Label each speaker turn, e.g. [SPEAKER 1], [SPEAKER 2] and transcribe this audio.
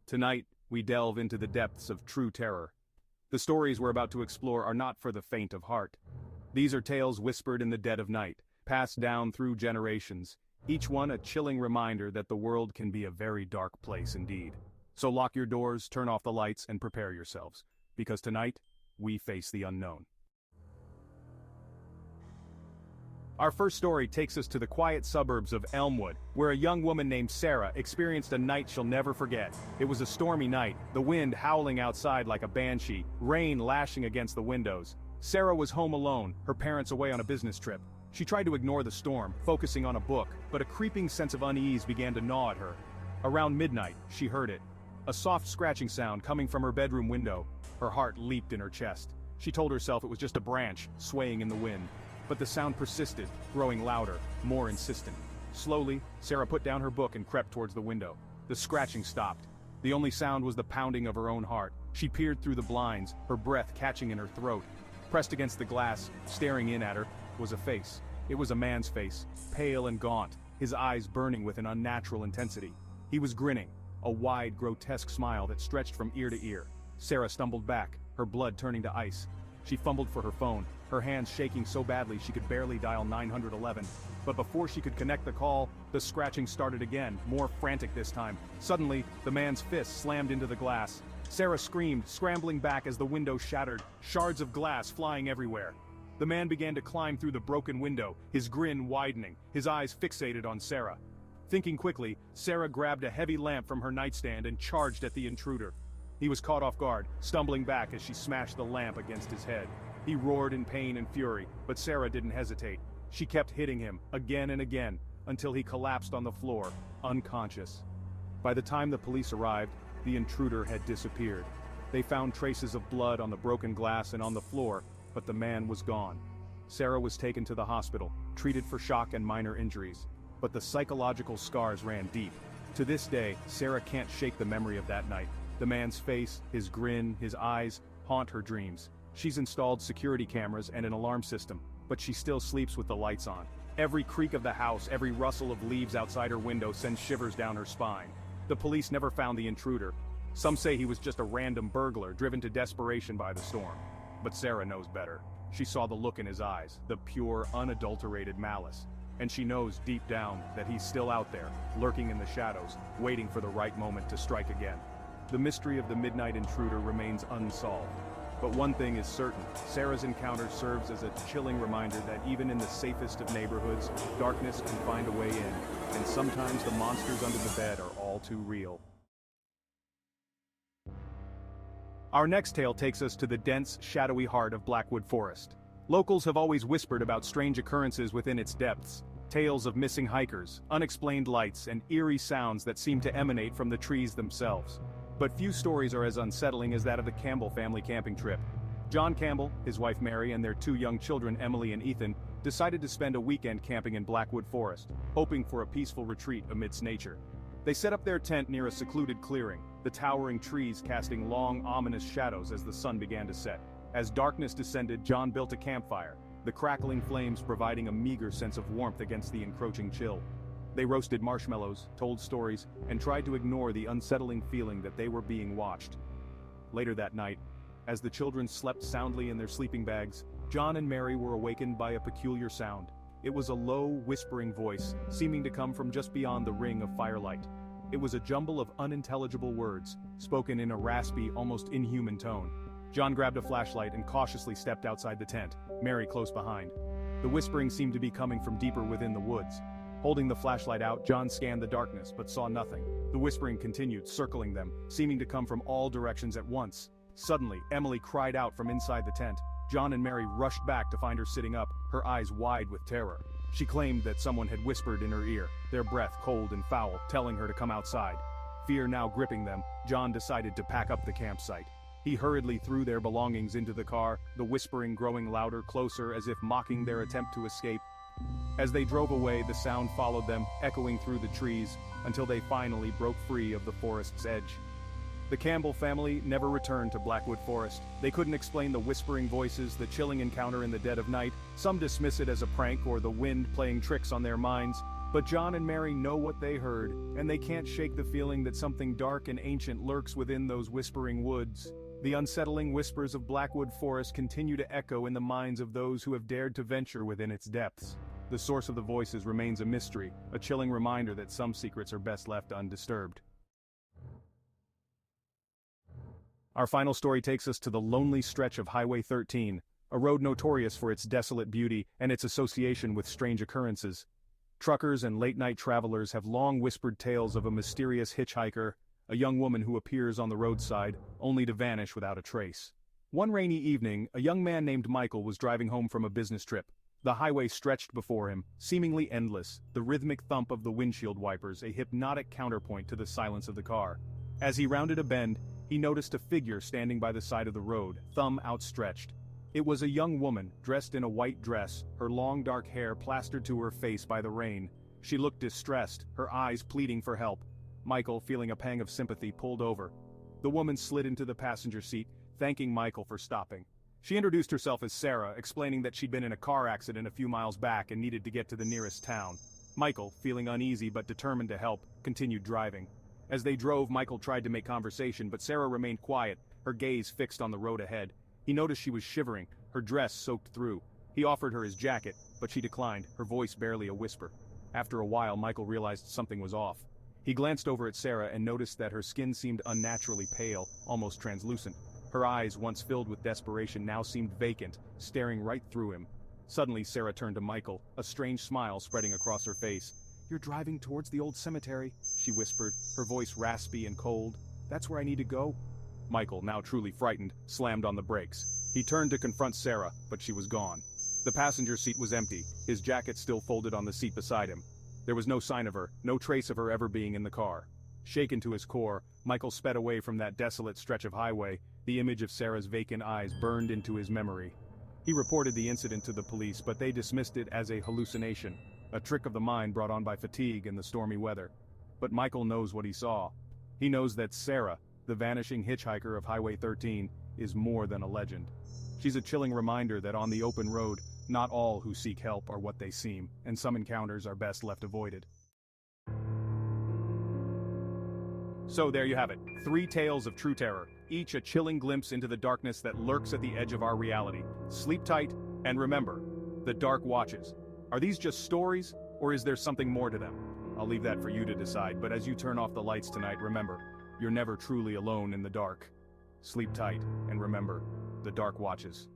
[SPEAKER 1] Tonight, we delve into the depths of true terror. The stories we're about to explore are not for the faint of heart. These are tales whispered in the dead of night, passed down through generations, each one a chilling reminder that the world can be a very dark place indeed. So lock your doors, turn off the lights, and prepare yourselves, because tonight, we face the unknown. Our first story takes us to the quiet suburbs of Elmwood, where a young woman named Sarah experienced a night she'll never forget. It was a stormy night, the wind howling outside like a banshee, rain lashing against the windows. Sarah was home alone, her parents away on a business trip. She tried to ignore the storm, focusing on a book, but a creeping sense of unease began to gnaw at her. Around midnight, she heard it. A soft scratching sound coming from her bedroom window. Her heart leaped in her chest. She told herself it was just a branch, swaying in the wind. But the sound persisted, growing louder, more insistent. Slowly, Sarah put down her book and crept towards the window. The scratching stopped. The only sound was the pounding of her own heart. She peered through the blinds, her breath catching in her throat. Pressed against the glass, staring in at her, was a face. It was a man's face, pale and gaunt, his eyes burning with an unnatural intensity. He was grinning, a wide, grotesque smile that stretched from ear to ear. Sarah stumbled back, her blood turning to ice. She fumbled for her phone, her hands shaking so badly she could barely dial 911. But before she could connect the call, the scratching started again, more frantic this time. Suddenly, the man's fist slammed into the glass. Sarah screamed, scrambling back as the window shattered, shards of glass flying everywhere. The man began to climb through the broken window, his grin widening, his eyes fixated on Sarah. Thinking quickly, Sarah grabbed a heavy lamp from her nightstand and charged at the intruder. He was caught off guard, stumbling back as she smashed the lamp against his head. He roared in pain and fury, but Sarah didn't hesitate. She kept hitting him, again and again, until he collapsed on the floor, unconscious. By the time the police arrived, the intruder had disappeared. They found traces of blood on the broken glass and on the floor, but the man was gone. Sarah was taken to the hospital, treated for shock and minor injuries. But the psychological scars ran deep. To this day, Sarah can't shake the memory of that night. The man's face, his grin, his eyes, haunt her dreams. She's installed security cameras and an alarm system, but she still sleeps with the lights on. Every creak of the house, every rustle of leaves outside her window sends shivers down her spine. The police never found the intruder. Some say he was just a random burglar driven to desperation by the storm. But Sarah knows better. She saw the look in his eyes, the pure, unadulterated malice. And she knows deep down that he's still out there, lurking in the shadows, waiting for the right moment to strike again. The mystery of the Midnight Intruder remains unsolved. But one thing is certain, Sarah's encounter serves as a chilling reminder that even in the safest of neighborhoods, darkness can find a way in, and sometimes the monsters under the bed are all too real. Our next tale takes us to the dense, shadowy heart of Blackwood Forest. Locals have always whispered about strange occurrences within its depths, tales of missing hikers, unexplained lights, and eerie sounds that seem to emanate from the trees themselves. But few stories are as unsettling as that of the Campbell family camping trip. John Campbell, his wife Mary, and their two young children Emily and Ethan decided to spend a weekend camping in Blackwood Forest, hoping for a peaceful retreat amidst nature. They set up their tent near a secluded clearing, the towering trees casting long, ominous shadows as the sun began to set. As darkness descended, John built a campfire, the crackling flames providing a meager sense of warmth against the encroaching chill. They roasted marshmallows, told stories, and tried to ignore the unsettling feeling that they were being watched. Later that night, as the children slept soundly in their sleeping bags, John and Mary were awakened by a peculiar sound. It was a low, whispering voice, seeming to come from just beyond the ring of firelight. It was a jumble of unintelligible words, spoken in a raspy, almost inhuman tone. John grabbed a flashlight and cautiously stepped outside the tent, Mary close behind. The whispering seemed to be coming from deeper within the woods. Holding the flashlight out, John scanned the darkness but saw nothing. The whispering continued, circling them, seeming to come from all directions at once. Suddenly, Emily cried out from inside the tent. John and Mary rushed back to find her sitting up, her eyes wide with terror. She claimed that someone had whispered in her ear, their breath cold and foul, telling her to come outside. Fear now gripping them, John decided to pack up the campsite. He hurriedly threw their belongings into the car, the whispering growing louder, closer, as if mocking their attempt to escape. As they drove away, the sound followed them, echoing through the trees, until they finally broke free of the forest's edge. The Campbell family never returned to Blackwood Forest. They couldn't explain the whispering voices, the chilling encounter in the dead of night. Some dismiss it as a prank or the wind playing tricks on their minds, But John and Mary know what they heard, and they can't shake the feeling that something dark and ancient lurks within those whispering woods. The unsettling whispers of Blackwood Forest continue to echo in the minds of those who have dared to venture within its depths. The source of the voices remains a mystery, a chilling reminder that some secrets are best left undisturbed. Our final story takes us to the lonely stretch of Highway 13, a road notorious for its desolate beauty and its association with strange occurrences. Truckers and late-night travelers have long whispered tales of a mysterious hitchhiker, a young woman who appears on the roadside, only to vanish without a trace. One rainy evening, a young man named Michael was driving home from a business trip. The highway stretched before him, seemingly endless, the rhythmic thump of the windshield wipers a hypnotic counterpoint to the silence of the car. As he rounded a bend, he noticed a figure standing by the side of the road, thumb outstretched. It was a young woman, dressed in a white dress, her long dark hair plastered to her face by the rain. She looked distressed, her eyes pleading for help. Michael, feeling a pang of sympathy, pulled over. The woman slid into the passenger seat, thanking Michael for stopping. She introduced herself as Sarah, explaining that she'd been in a car accident a few miles back and needed to get to the nearest town. Michael, feeling uneasy but determined to help, continued driving. As they drove, Michael tried to make conversation, but Sarah remained quiet, her gaze fixed on the road ahead. He noticed she was shivering, her dress soaked through. He offered her his jacket, but she declined, her voice barely a whisper. After a while, Michael realized something was off. He glanced over at Sarah and noticed that her skin seemed unnaturally pale, almost translucent. Her eyes, once filled with desperation, now seemed vacant, staring right through him. Suddenly, Sarah turned to Michael, a strange smile spreading across her face. "You're driving towards the old cemetery," she whispered, her voice raspy and cold. "That's where I need to go." Michael, now truly frightened, slammed on the brakes. He turned to confront Sarah, but she was gone. The passenger seat was empty, his jacket still folded on the seat beside him. There was no sign of her, no trace of her ever being in the car. Shaken to his core, Michael sped away from that desolate stretch of highway. The image of Sarah's vacant eyes burned into his memory. He reported the incident to the police, but they dismissed it as a hallucination, a trick of the mind brought on by fatigue and the stormy weather. But Michael knows what he saw. He knows that Sarah, the vanishing hitchhiker of Highway 13, is more than a legend. She's a chilling reminder that on the open road, not all who seek help are what they seem, and some encounters are best left avoided. So there you have it, 3 tales of true terror, each a chilling glimpse into the darkness that lurks at the edge of our reality. Sleep tight, and remember, the dark watches. Are these just stories, or is there something more to them? I'll leave that for you to decide, but as you turn off the lights tonight, remember, you're never truly alone in the dark. Sleep tight, and remember, the dark watches.